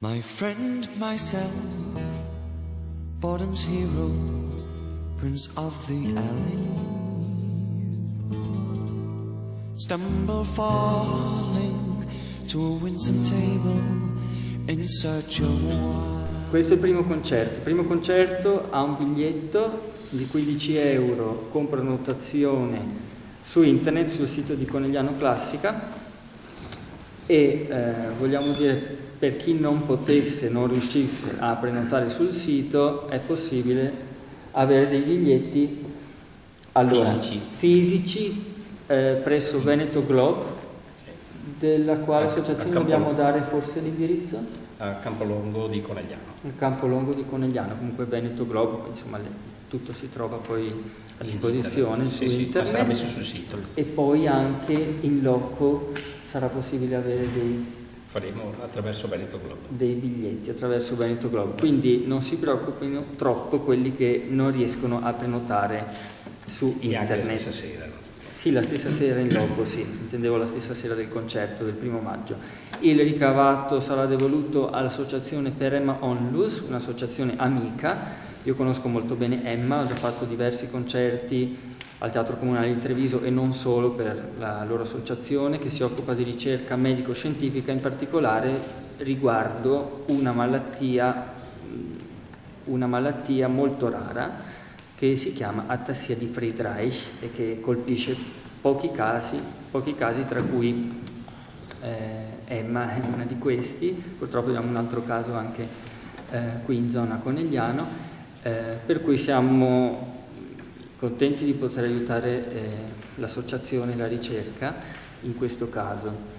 My friend, myself, Boredom's hero, prince of the alley, stumble falling to a winsome table in search of wine. Questo è il primo concerto. Il primo concerto ha un biglietto di 15 euro con prenotazione su internet, sul sito di Conegliano Classica, e vogliamo dire, per chi non riuscisse a prenotare sul sito, è possibile avere dei biglietti fisici presso Veneto Globe, della quale associazione dobbiamo dare forse l'indirizzo? A Campolongo di Conegliano. Il Campolongo di Conegliano, comunque Veneto Globe, insomma tutto si trova poi a disposizione su internet. Sarà messo sul sito. E poi anche in loco sarà possibile avere Faremo attraverso Veneto Globe. dei biglietti attraverso Veneto Globe, quindi non si preoccupino troppo quelli che non riescono a prenotare su internet. Anche la stessa sera. Sì, la stessa sera in loco, sì, intendevo la stessa sera del concerto del 1 maggio. Il ricavato sarà devoluto all'associazione Per Emma Onlus, un'associazione amica. Io conosco molto bene Emma, ho già fatto diversi concerti al Teatro Comunale di Treviso e non solo, per la loro associazione che si occupa di ricerca medico-scientifica, in particolare riguardo una malattia molto rara che si chiama atassia di Friedreich e che colpisce pochi casi, tra cui Emma è una di questi. Purtroppo abbiamo un altro caso anche qui in zona Conegliano, per cui siamo contenti di poter aiutare l'associazione e la ricerca in questo caso.